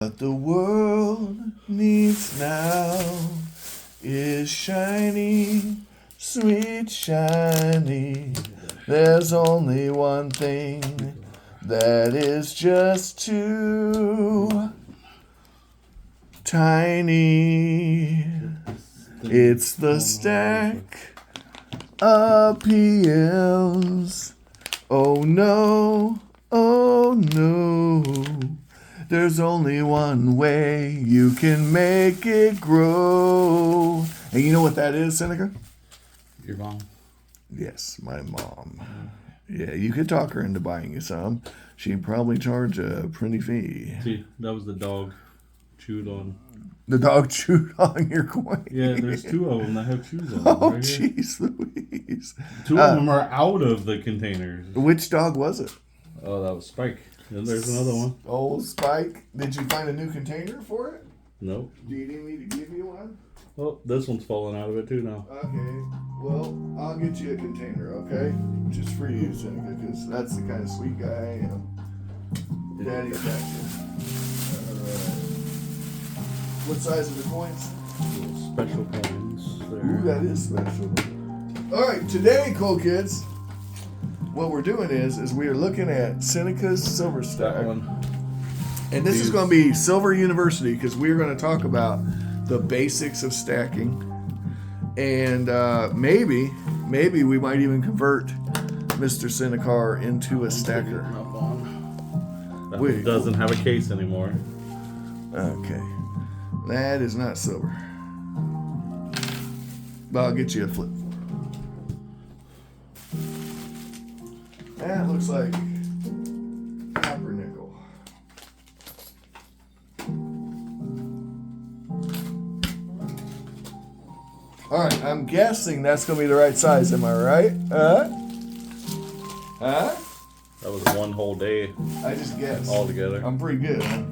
What the world needs now is shiny, sweet shiny. There's only one thing that is just too tiny. It's the stack of PMs. Oh no, oh no. There's only one way you can make it grow. And you know what that is, Seneca? Your mom? Yes, my mom. Yeah, you could talk her into buying you some. She'd probably charge a pretty fee. See, that was the dog chewed on. The dog chewed on your coin. Yeah, there's two of them that have chews on them. Oh, Right here. jeez Louise. Two of them are out of the containers. Which dog was it? Oh, that was Spike. And there's another one. Old Spike. Did you find a new container for it? Nope. Do you need me to give you one? Well, this one's falling out of it too now. Okay. Well, I'll get you a container, okay? Just for you, Seneca, because that's the kind of sweet guy I am. Daddy's got you. Alright. What size are the coins? Little special coins there. Ooh, that is special. Alright, today, cool kids, what we're doing is we are looking at Seneca's Silver Stack. That one. And this is going to be Silver University because we're going to talk about the basics of stacking. And maybe we might even convert Mr. Senecar into a stacker. That one doesn't have a case anymore. Okay. That is not silver. But I'll get you a flip. That looks like copper nickel. Alright, I'm guessing that's going to be the right size, am I right? Huh? That was one whole day I just guessed. all together. I'm pretty good, huh?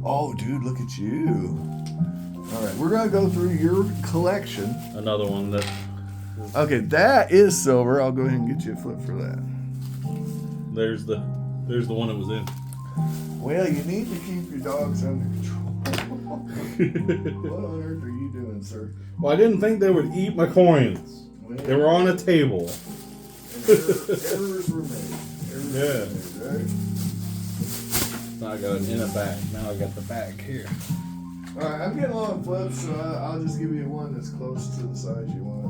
Oh, dude, look at you. Alright, we're going to go through your collection. Another one that... Okay, that is silver. I'll go ahead and get you a flip for that. There's the one it was in. Well, you need to keep your dogs under control. What on earth are you doing, sir? Well, I didn't think they would eat my coins. They were on a table. Errors were made. Yeah. Right? Now I got it in a bag. Now I got the bag here. Alright, I'm getting a lot of flips, so I'll just give you one that's close to the size you want.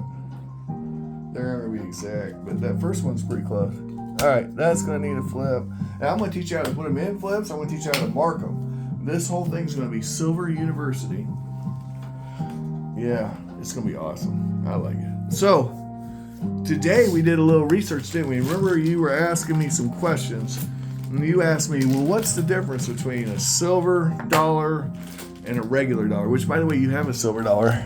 They're not going to be exact, but that first one's pretty close. Alright, that's going to need a flip. Now I'm going to teach you how to put them in flips. I'm going to teach you how to mark them. This whole thing's going to be Silver University. Yeah, it's going to be awesome. I like it. So, today we did a little research, didn't we? Remember you were asking me some questions. And you asked me, well, what's the difference between a silver dollar and a regular dollar? Which, by the way, you have a silver dollar.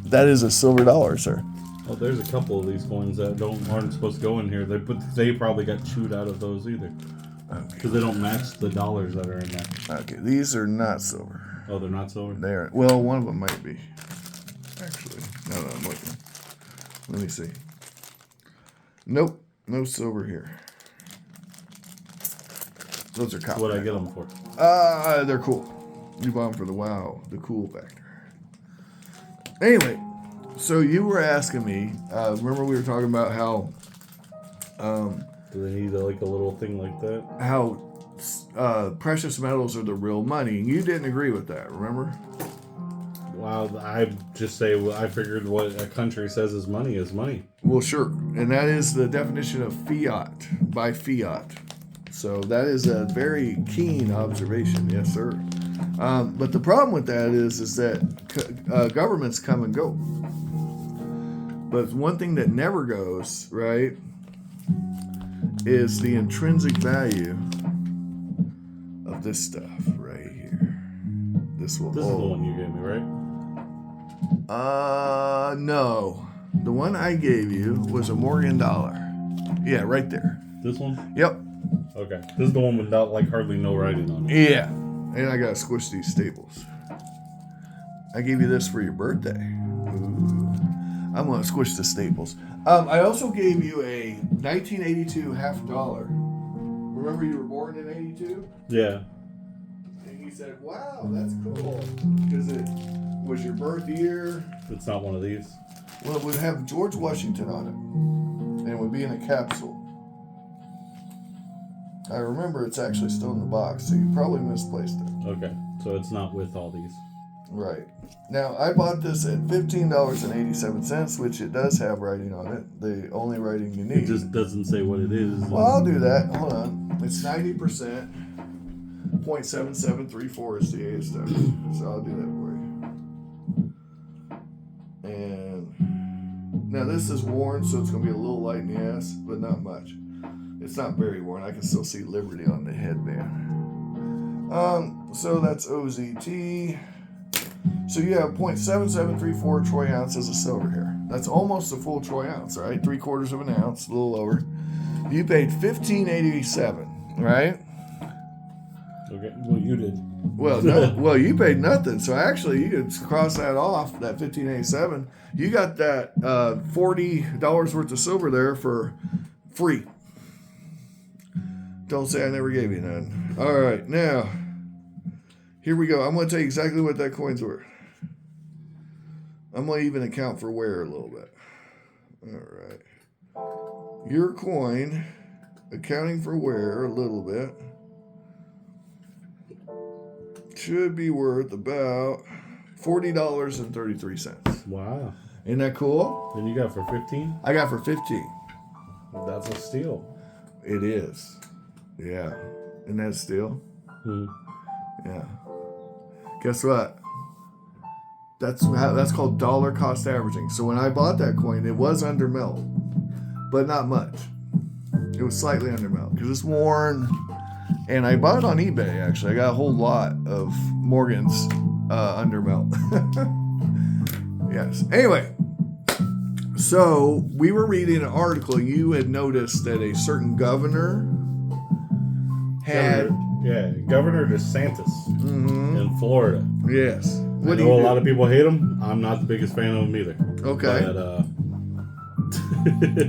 That is a silver dollar, sir. Oh, there's a couple of these coins that aren't supposed to go in here. They probably got chewed out of those either. Because they don't match the dollars that are in there. Okay, these are not silver. Oh, they're not silver? They are. Well, one of them might be. Actually, no, I'm looking. Let me see. Nope, no silver here. Those are copper. What'd I get them for? They're cool. You bought them for the cool factor. Anyway, so you were asking me. Remember we were talking about how. Do they need like a little thing like that? How precious metals are the real money. You didn't agree with that, remember? Well, I just say I figured what a country says is money. Well, sure. And that is the definition of fiat, by fiat. So that is a very keen observation. Yes, sir. But the problem with that is that governments come and go. But one thing that never goes, right, is the intrinsic value of this stuff right here. This This is the one you gave me, right? No. The one I gave you was a Morgan dollar. Yeah, right there. This one? Yep. Okay. This is the one without like hardly no writing on it. Yeah. And I gotta squish these staples. I gave you this for your birthday. Ooh. I'm gonna squish the staples. I also gave you a 1982 half dollar. Remember you were born in 82? Yeah. said, wow, that's cool. Because it was your birth year. It's not one of these. Well, it would have George Washington on it. And it would be in a capsule. I remember it's actually still in the box, so you probably misplaced it. Okay, so it's not with all these. Right. Now, I bought this at $15.87, which it does have writing on it. The only writing you It need. just doesn't say what it is. Well, I'll do that. Hold on. It's 90%. 0.7734 is the ASW. So I'll do that for you. And now this is worn, so it's going to be a little light in the ass, but not much. It's not very worn. I can still see Liberty on the headband. So that's OZT. So you have 0.7734 troy ounces of silver here. That's almost a full troy ounce, right? 3/4 of an ounce, a little lower. You paid $15.87, right? Okay, well, you did. Well, no, well, you paid nothing. So actually, you could cross that off. That $15.87. You got that $40 worth of silver there for free. Don't say I never gave you none. All right, now here we go. I'm going to tell you exactly what that coin's worth. I'm going to even account for wear a little bit. All right. Your coin, accounting for wear a little bit, should be worth about $40.33. Wow. Isn't that cool? Then you got for 15? I got for 15. That's a steal. It is. Yeah. Isn't that steel? Hmm. Yeah. Guess what? That's called dollar cost averaging. So when I bought that coin, it was under melt, but not much. It was slightly under melt because it's worn. And I bought it on eBay, actually. I got a whole lot of Morgan's under melt. Yes. Anyway, so we were reading an article. You had noticed that a certain governor had... Governor DeSantis in Florida. Yes. I know a lot of people hate him. I'm not the biggest fan of him either. Okay. But,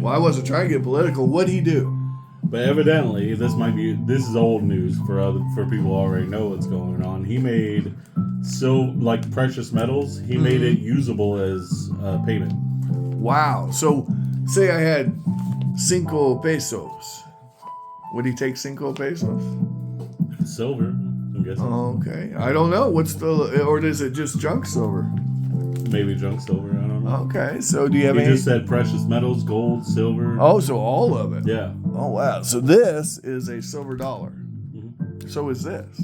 Well, I wasn't trying to get political. What'd he do? but evidently, this is old news for people who already know what's going on. He made like precious metals. He made it usable as payment. Wow. So, say I had 5 pesos. Would he take 5 pesos? Silver, I'm guessing. Okay. I don't know. Or is it just junk silver? Maybe junk silver. I don't know. Okay. So, do you have He any? just said precious metals, gold, silver. Oh, so all of it. Yeah. Oh, wow. So, this is a silver dollar. Mm-hmm. So is this.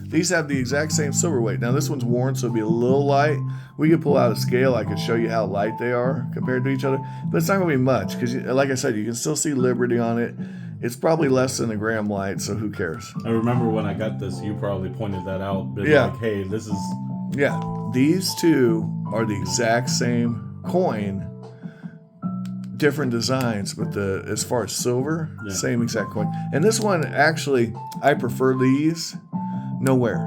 These have the exact same silver weight. Now, this one's worn, so it'll be a little light. We could pull out a scale. I could show you how light they are compared to each other. But it's not going to be much because, like I said, you can still see Liberty on it. It's probably less than a gram light, so who cares? I remember when I got this, you probably pointed that out. But Yeah. like, hey, this is... Yeah. These two are the exact same coin, different designs, but as far as silver, same exact coin. And this one, actually, I prefer these. Nowhere.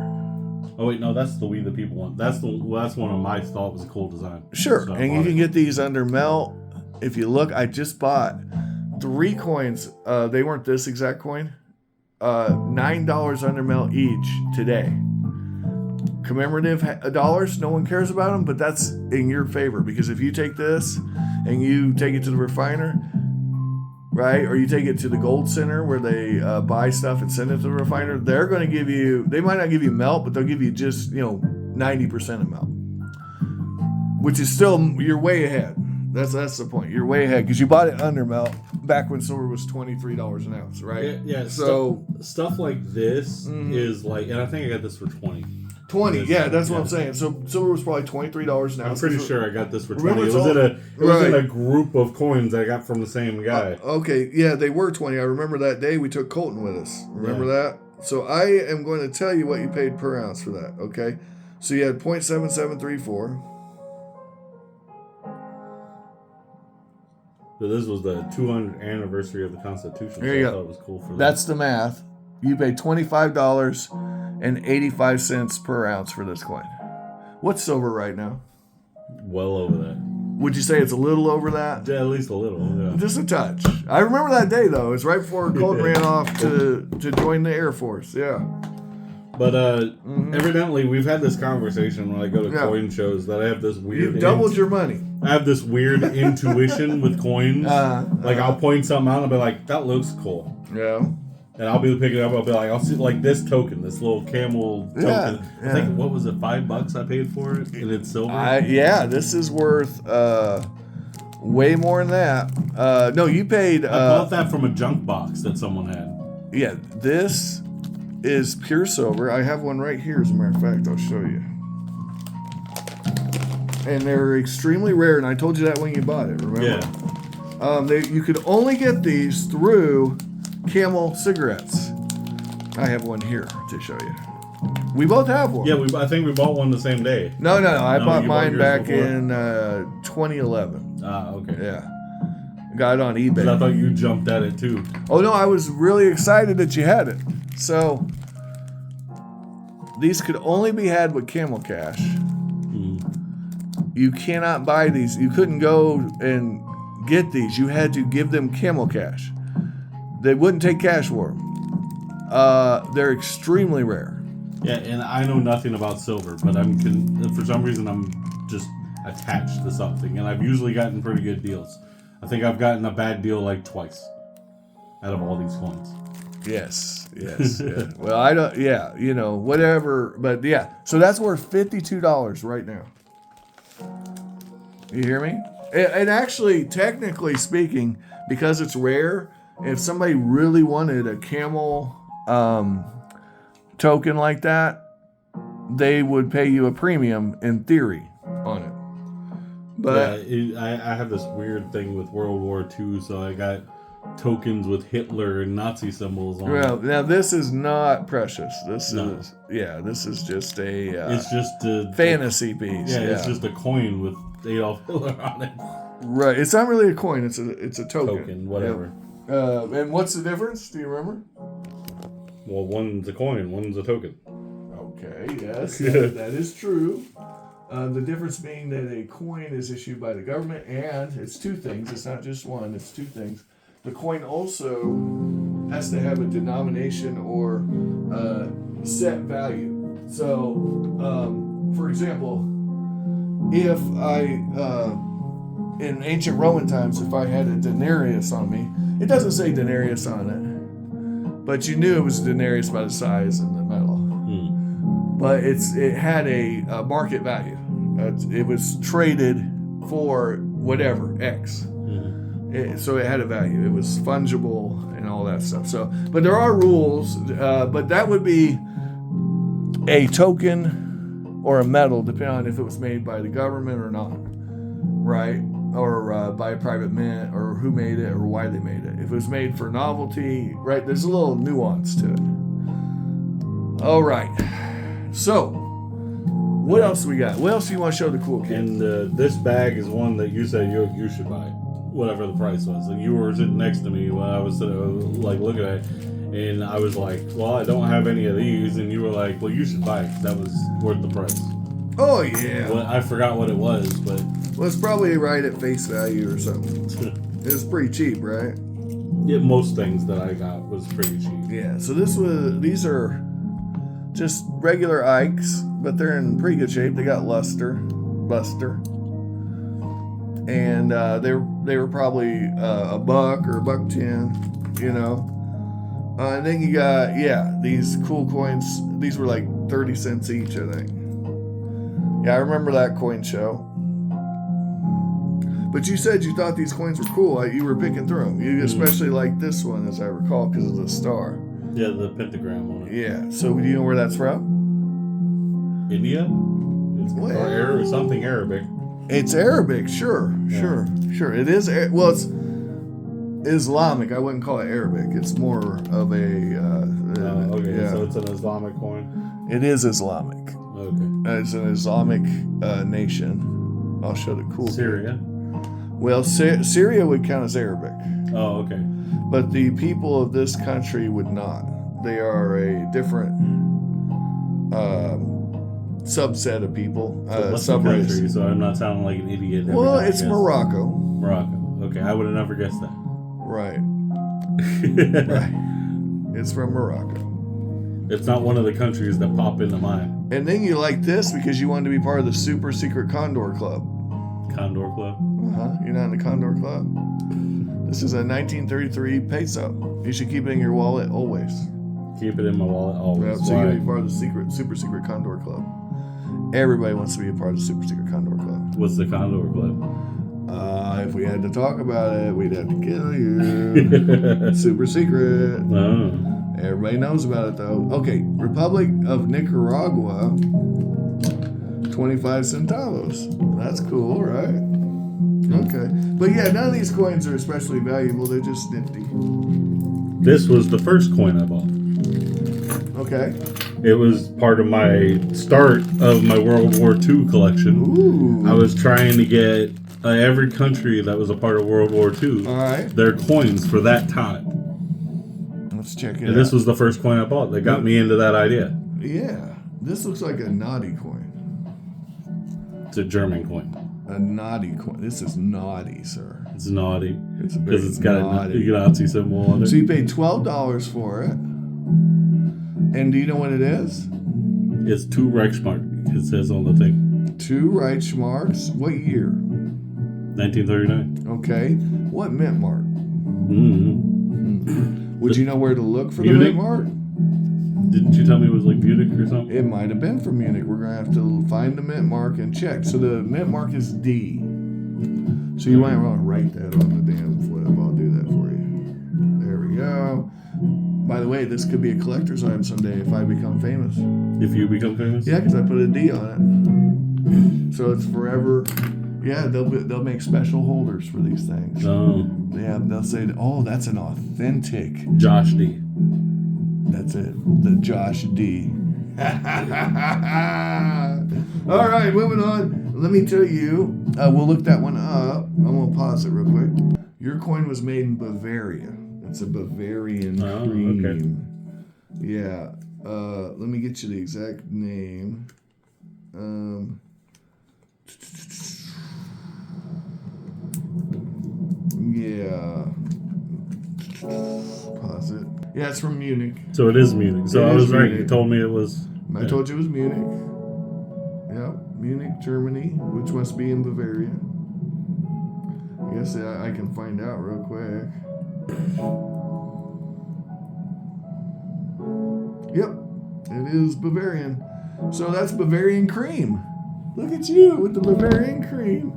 Oh wait, no, that's the We the People one. That's one of my thought was a cool design. Sure, So I and you bought can it. get these under melt. If you look, I just bought 3 coins. They weren't this exact coin. $9 under melt each today. Commemorative dollars, no one cares about them, but that's in your favor because if you take this and you take it to the refiner, right, or you take it to the gold center where they buy stuff and send it to the refiner, they're going to give you, they might not give you melt, but they'll give you just 90% of melt, which is still, you're way ahead. That's the point. You're way ahead because you bought it under melt back when silver was $23 an ounce, right? Yeah. So stuff like this is like, and I think I got this for 20. 20, yeah, that's what I'm saying. So silver was probably $23 an ounce. I'm pretty sure I got this for 20. Remember, It it's was all- in a group of coins I got from the same guy. Okay, yeah, they were 20. I remember that day we took Colton with us. Remember that? So I am going to tell you what you paid per ounce for that, okay? So you had 0.7734. So this was the 200th anniversary of the Constitution. There so you I go. thought it was cool for that. That's the math. You paid $25.85 per ounce for this coin. What's silver right now? well over that. Would you say it's a little over that? Yeah, at least a little. Yeah. Just a touch. I remember that day though. It was right before Colton ran off to join the Air Force. Yeah. But evidently, we've had this conversation when I go to coin shows that I have this weird. You've doubled your money. I have this weird intuition with coins. I'll point something out and I'll be like, "That looks cool." Yeah. And I'll be picking it up. I'll be like, "I'll see like this token, this little camel token." Yeah. I think what was it, $5 I paid for it, and it's silver. This is worth way more than that. No, you paid. I bought that from a junk box that someone had. Yeah, this is pure silver. I have one right here, as a matter of fact. I'll show you. And they're extremely rare, and I told you that when you bought it, remember? Yeah. You could only get these through Camel cigarettes. I have one here to show you. We both have one. Yeah, I think we bought one the same day. No. I bought mine yours back before? in 2011. Ah, okay. Yeah. Got it on eBay. 'Cause I thought you jumped at it too. Oh no, I was really excited that you had it. So these could only be had with Camel Cash. You cannot buy these. You couldn't go and get these. You had to give them Camel Cash. They wouldn't take cash for them. They're extremely rare. Yeah, and I know nothing about silver, but for some reason I'm just attached to something, and I've usually gotten pretty good deals. I think I've gotten a bad deal like twice out of all these coins. Yes. Yeah. Well, I don't. Yeah, whatever. But yeah, so that's worth $52 right now. You hear me? And actually, technically speaking, because it's rare, if somebody really wanted a camel token like that, they would pay you a premium in theory on it. But I have this weird thing with World War II, so I got tokens with Hitler and Nazi symbols on it. Now this is not precious. This is just a it's just a fantasy piece. Yeah, it's just a coin with Adolf Hitler on it. Right. It's not really a coin. It's a token. Token, whatever. And what's the difference? Do you remember? Well, one's a coin, one's a token. Okay. Yes, that is true. The difference being that a coin is issued by the government, and it's two things. It's not just one. It's two things. The coin also has to have a denomination or set value. So, for example, if in ancient Roman times, if I had a denarius on me, it doesn't say denarius on it, but you knew it was a denarius by the size and the metal. But it had a market value. It was traded for whatever, X. So it had a value. It was fungible and all that stuff. So, but there are rules. But that would be a token or a metal, depending on if it was made by the government or not, right? Or by a private mint, or who made it, or why they made it. If it was made for novelty, right? There's a little nuance to it. All right. So, what else we got? What else do you want to show the cool kids? And this bag is one that you said you should buy, whatever the price was. And you were sitting next to me when I was looking at it, and I was like, "Well, I don't have any of these," and you were like, "Well, you should buy it 'cause that was worth the price." Oh yeah. Well, I forgot what it was, but Well, it's probably right at face value or something. It's pretty cheap, right? yeah, most things that I got was pretty cheap. Yeah. So these are just regular Ikes, but they're in pretty good shape. They got luster, buster, and they were probably $1 or $1.10, and then you got these cool coins. These were like 30 cents each, I think. Yeah, I remember that coin show. But you said you thought these coins were cool. You were picking through them. You especially like this one, as I recall, because of the star. Yeah, the pentagram on it. Yeah. So do you know where that's from? India? Or something Arabic. It's Arabic, sure. It is. It's Islamic. I wouldn't call it Arabic. It's more of a. Okay, yeah. so it's an Islamic coin. It is Islamic. Okay. It's an Islamic nation. I'll show the cool. Syria. Well, Syria would count as Arabic. Oh, okay. But the people of this country would not. They are a different subset of people. So what's the country? So I'm not sounding like an idiot. Well, it's Morocco. Morocco. Okay, I would have never guessed that. Right. Right. It's from Morocco. It's not one of the countries that pop into mind. And then you like this because you wanted to be part of the super secret Condor Club. Condor Club. You're not in the Condor Club? This is a 1933 peso. You should keep it in your wallet always. Keep it in my wallet always. So you can be part of the super secret Condor Club. Everybody wants to be a part of the super secret Condor Club. What's the Condor Club? If we had to talk about it, we'd have to kill you. Super secret. Oh. Everybody knows about it though. Okay, Republic of Nicaragua, 25 centavos. That's cool, right? Okay. But yeah, none of these coins are especially valuable. They're just nifty. This was the first coin I bought. Okay. It was part of my start of my World War II collection. Ooh. I was trying to get every country that was a part of World War II All right. their coins for that time. Let's check it out. And this was the first coin I bought that got me into that idea. Yeah. This looks like a naughty coin. It's a German coin. A naughty coin. This is naughty, sir. It's naughty It's a because big it's got naughty. a Nazi symbol on it. So you paid $12 for it. And do you know what it is? It's 2 Reichsmark. It says on the thing. 2 Reichsmarks. What year? 1939. Okay. What mint mark? Mm-hmm. Would you know where to look for Munich? the mint mark? Didn't you tell me it was like Munich or something? It might have been from Munich. We're going to have to find the mint mark and check. So the mint mark is D. So you might want to write that on the damn flip. I'll do that for you. There we go. By the way, this could be a collector's item someday if I become famous. If you become famous? Yeah, because I put a D on it. So it's forever. Yeah, they'll make special holders for these things. Oh, Yeah, they'll say, oh, that's an authentic. Josh D. That's it. The Josh D. All right, moving on. Let me tell you, we'll look that one up. I'm going to pause it real quick. Your coin was made in Bavaria. It's a Bavarian cream. Okay. Yeah. Let me get you the exact name. Yeah. Pause it. Yeah, it's from Munich. So it is Munich. So It I is was right. Munich. You told me it was. I told you it was Munich. Yep, Munich, Germany, which must be in Bavaria. I guess I can find out real quick. Yep, it is Bavarian. So that's Bavarian cream. Look at you with the Bavarian cream.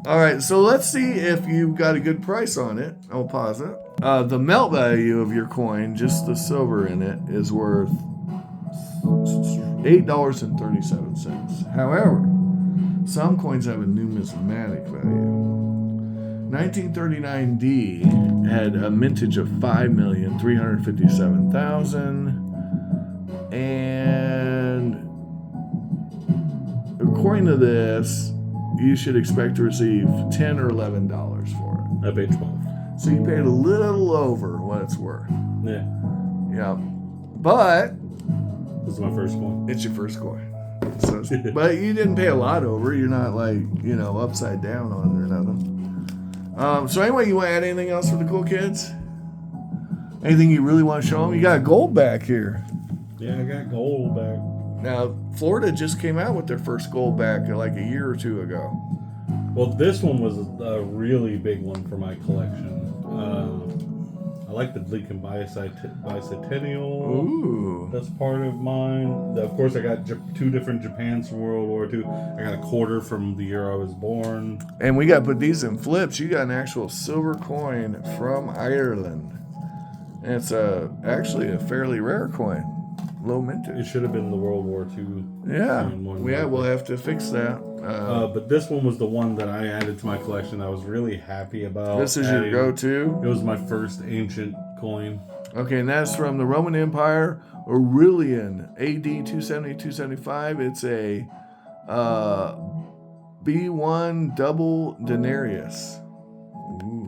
All right, so let's see if you got a good price on it. I'll pause it. The melt value of your coin, just the silver in it, is worth $8.37. However, some coins have a numismatic value. 1939D had a mintage of 5,357,000, and according to this, you should expect to receive $10 or $11 for it. I paid 12. So you paid a little over what it's worth. Yeah. Yeah, but This is my first one. it's your first coin. So, but you didn't pay a lot over. You're not like, upside down on it or nothing. So anyway, you want to add anything else for the cool kids? Anything you really want to show them? You got gold back here. Yeah, I got gold back. Now, Florida just came out with their first gold back like a year or two ago. Well, this one was a really big one for my collection. I like the Lincoln Bicentennial. Ooh. That's part of mine. Of course, I got 2 different Japans from World War II. I got a quarter from the year I was born. And we got to put these in flips. You got an actual silver coin from Ireland. And it's actually a fairly rare coin. Low It mintage. should have been the World War II. Yeah. coin more than We'll likely. have to fix that. But this one was the one that I added to my collection. I was really happy about. This is your adding. go-to. It was my first ancient coin. Okay, and that's from the Roman Empire, Aurelian, AD 270-275. It's a B1 double denarius. Ooh.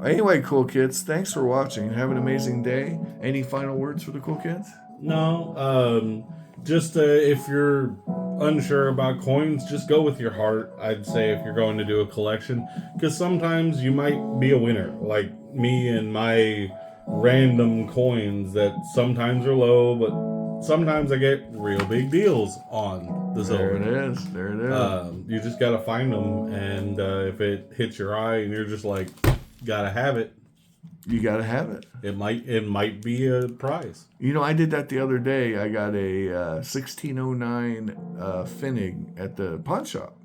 Anyway, cool kids, thanks for watching. Have an amazing day. Any final words for the cool kids? No, just if you're unsure about coins, just go with your heart. I'd say if you're going to do a collection, because sometimes you might be a winner, like me and my random coins that sometimes are low, but sometimes I get real big deals on the silver. There it is. There it is. You just gotta find them, and if it hits your eye and you're just like, gotta have it, You got to have it. it might be a prize. You know, I did that the other day. I got a 1609 Finnig at the pawn shop.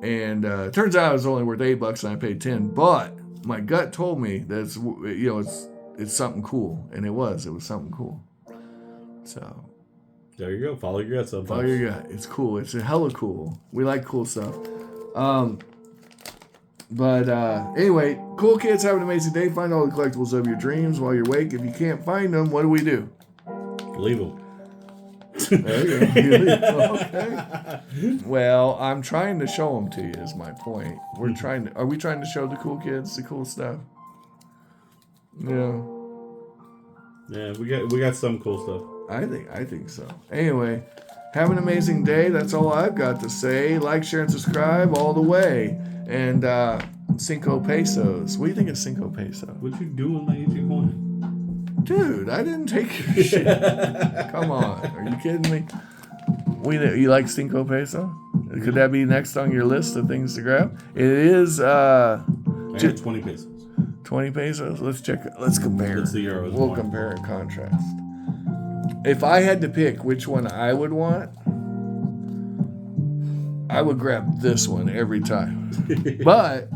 And it turns out it was only worth $8 and I paid 10. But my gut told me that it's something cool. And it was something cool. So There you go. Follow your gut sometimes. follow your gut. It's cool. It's a hella cool. We like cool stuff. But anyway, cool kids, have an amazing day. Find all the collectibles of your dreams while you're awake. If you can't find them, what do we do? Leave them. There you go. Okay. Well, I'm trying to show them to you. Is my point. Are we trying to show the cool kids the cool stuff? Yeah. Yeah, we got some cool stuff. I think so. Anyway, have an amazing day. That's all I've got to say. Like, share, and subscribe all the way. And 5 pesos. What do you think of 5 pesos? What you doing, Magic Coin? Dude, I didn't take your shit. Come on. Are you kidding me? You like 5 peso? Could that be next on your list of things to grab? It is I got 20 pesos. 20 pesos. Let's check. Let's compare. It's the euros. We'll compare and contrast. If I had to pick which one I would want, I would grab this one every time. But,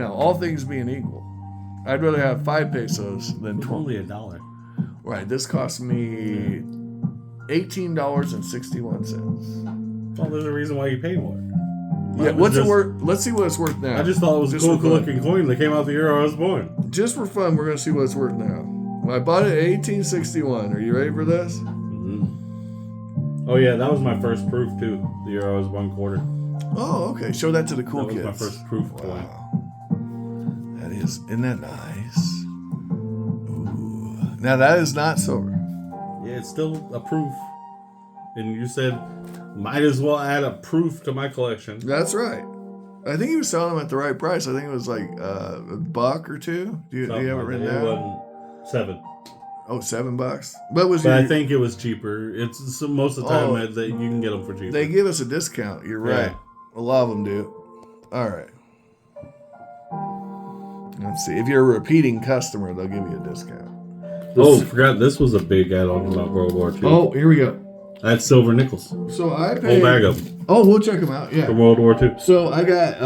all things being equal, I'd rather have 5 pesos than It's 12. only $1. Right, this cost me $18.61. Well, there's a reason why you pay more. Yeah, Mine was what's it just- worth? Let's see what it's worth now. I just thought it was a Just cool for fun. looking coin that came out the year I was born. Just for fun, we're gonna see what it's worth now. I bought it at 1861. Are you ready for this? Oh yeah, that was my first proof too. The year I was 1/4. Oh, okay. Show that to the cool That was kids. my first proof coin. Wow. Isn't that nice? Ooh. Now that is not silver. Yeah, it's still a proof. And you said, might as well add a proof to my collection. That's right. I think he was selling them at the right price. I think it was like $1 or $2. Do you have it written It down? wasn't 7. Oh, $7. But was But your, I think it was cheaper. It's most of the time that you can get them for cheaper. they give us a discount. You're right. Yeah. A lot of them do. All right. Let's see. If you're a repeating customer, they'll give you a discount. Oh, forgot this was a big add-on about World War II. Oh, here we go. I had silver nickels. So I Whole paid. bag of them Oh, we'll check them out. Yeah. from World War II. So I got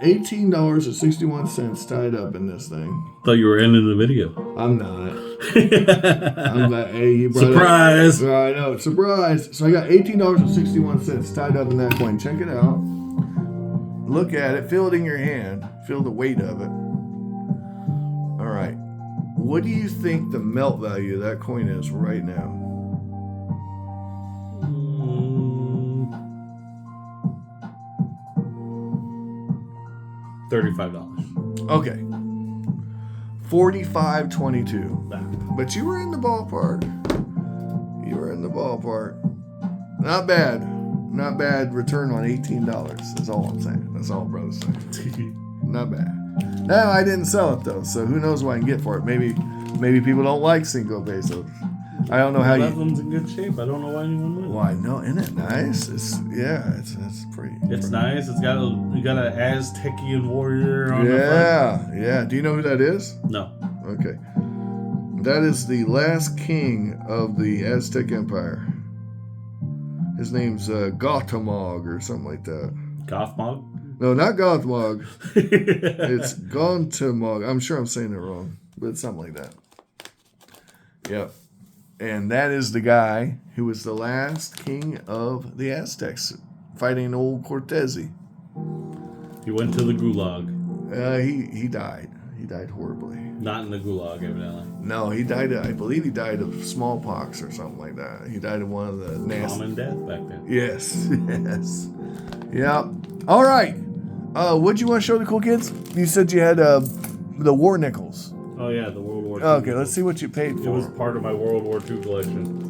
$18.61 tied up in this thing. Thought you were ending the video. I'm not. I'm glad. Hey, you brought Surprise! It. I know. Surprise. So I got $18.61 tied up in that coin. Check it out. Look at it. Feel it in your hand. Feel the weight of it. All right. What do you think the melt value of that coin is right now? $35. Okay. $45.22. But you were in the ballpark. You were in the ballpark. Not bad. Not bad return on $18. That's all I'm saying. That's all brother's saying. Not bad. Now I didn't sell it though, so who knows what I can get for it. Maybe people don't like 5 pesos. I don't know how That you. one's in good shape. I don't know why anyone would. Well, I know, isn't it nice? It's pretty. It's nice. It's got you got an Aztecian warrior on the Yeah. Do you know who that is? front. No. Okay. That is the last king of the Aztec Empire. His name's Gothmog or something like that. Gothmog? No, not Gothmog. It's Gontamog. I'm sure I'm saying it wrong, but it's something like that. Yep. And that is the guy who was the last king of the Aztecs, fighting old Cortezi. He went to the gulag. He died. He died horribly. Not in the gulag, evidently. No, he died. I believe he died of smallpox or something like that. He died of one of the nasty. Common death back then. Yes. Yep. All right. What'd you want to show the cool kids? You said you had the war nickels. Oh yeah, the World War II. Okay, let's see what you paid It for. was part of my World War II collection.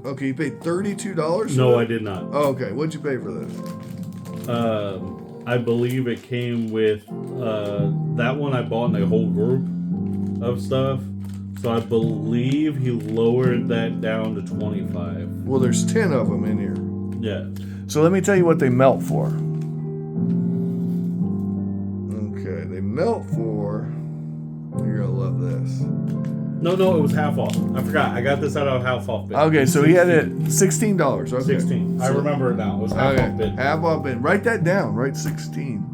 Okay, you paid $32? No, I did not. Oh, okay, what'd you pay for this? I believe it came with that one I bought in the whole group. of stuff. So I believe he lowered that down to 25. Well, there's 10 of them in here. Yeah. So let me tell you what they melt for. Okay, they melt for. You're gonna love this. No, it was half off. I forgot. I got this out of half off bin. Okay, so he had it $16. Okay. 16. I remember it now. It was half off bin. Half off bin. Write that down. Write 16.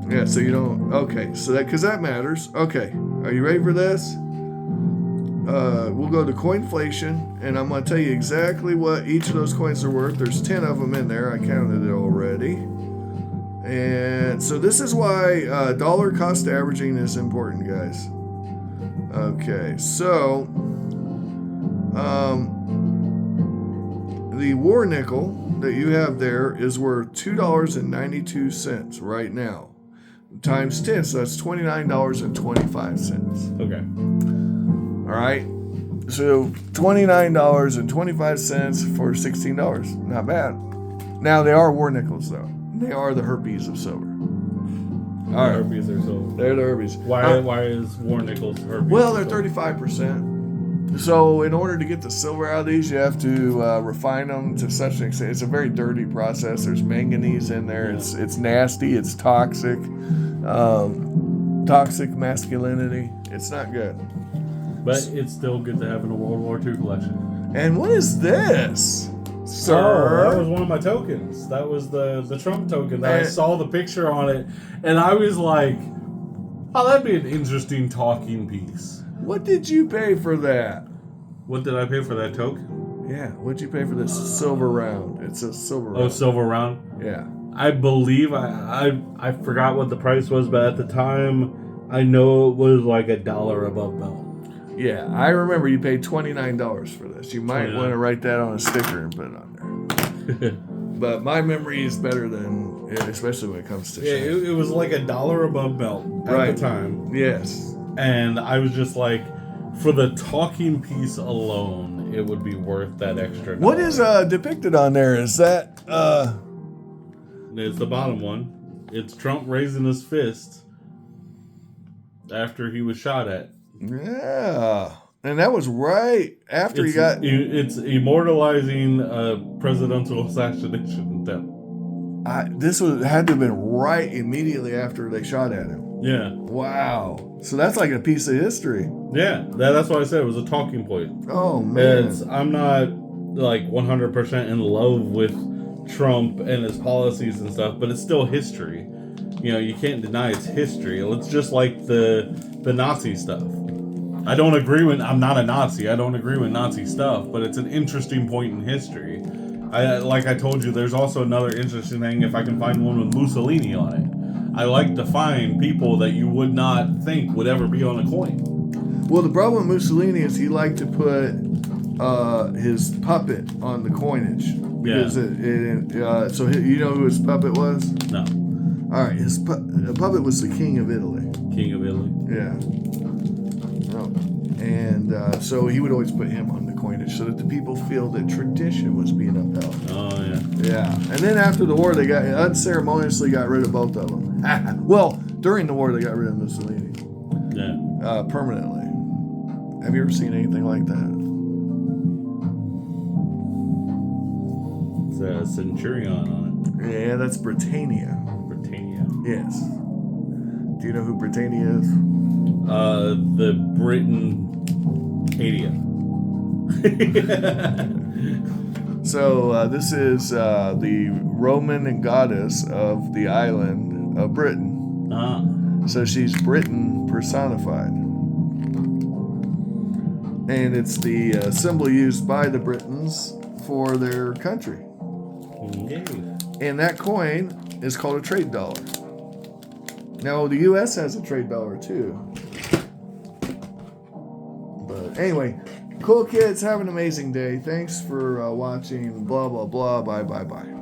Yeah, so you don't. Okay, so that because that matters. Okay, are you ready for this? We'll go to coinflation, and I'm going to tell you exactly what each of those coins are worth. There's 10 of them in there. I counted it already. And so this is why dollar cost averaging is important, guys. Okay, so the war nickel that you have there is worth $2.92 right now. Times 10, so that's $29.25. Okay. All right. So $29.25 for $16. Not bad. Now they are war nickels though. They are the herpes of silver. All right. Herpes are so. They're the herpes. Why is war nickels herpes? Well, they're 35%. So in order to get the silver out of these, you have to refine them to such an extent. It's a very dirty process. There's manganese in there. It's nasty. It's toxic. Toxic masculinity. It's not good. But it's still good to have in a World War II collection. And what is this, sir? Oh, that was one of my tokens. That was the Trump token. That I saw the picture on it, and I was like, "Oh, that'd be an interesting talking piece." What did you pay for that? What did I pay for that token? Yeah, what'd you pay for this silver round? It's a silver round. Oh, silver round. Yeah. I believe I forgot what the price was, but at the time, I know it was like $1 above belt. Yeah, I remember you paid $29 for this. You might want to write that on a sticker and put it on there. But my memory is better than, especially when it comes to it was like $1 above belt at the time. Yes. And I was just like, for the talking piece alone, it would be worth that extra $1. What is depicted on there? Is that It's the bottom one. It's Trump raising his fist after he was shot at. Yeah. And that was right after he got... It's immortalizing a presidential assassination attempt. This had to have been right immediately after they shot at him. Yeah. Wow. So that's like a piece of history. Yeah. That's why I said it was a talking point. Oh, man. I'm not like 100% in love with Trump and his policies and stuff, but it's still history. You know, you can't deny it's history. It's just like the Nazi stuff. I'm not a Nazi. I don't agree with Nazi stuff, but it's an interesting point in history. Like I told you, there's also another interesting thing if I can find one with Mussolini on it. I like to find people that you would not think would ever be on a coin. Well, the problem with Mussolini is he liked to put his puppet on the coinage. Because so you know who his puppet was? No. All right, his puppet was the King of Italy. King of Italy? Yeah. Oh. And so he would always put him on the coinage so that the people feel that tradition was being upheld. Oh, yeah. Yeah. And then after the war, they unceremoniously got rid of both of them. Well, during the war, they got rid of Mussolini. Yeah. Permanently. Have you ever seen anything like that? It's a centurion on it. Yeah, that's Britannia. Britannia. Yes. Do you know who Britannia is? The Britannia. So this is the Roman goddess of the island of Britain. Ah. So she's Britain personified. And it's the symbol used by the Britons for their country. Yay. And that coin is called a trade dollar. Now, the U.S. has a trade dollar too. But anyway, cool kids, have an amazing day. Thanks for watching. Blah, blah, blah. Bye, bye, bye.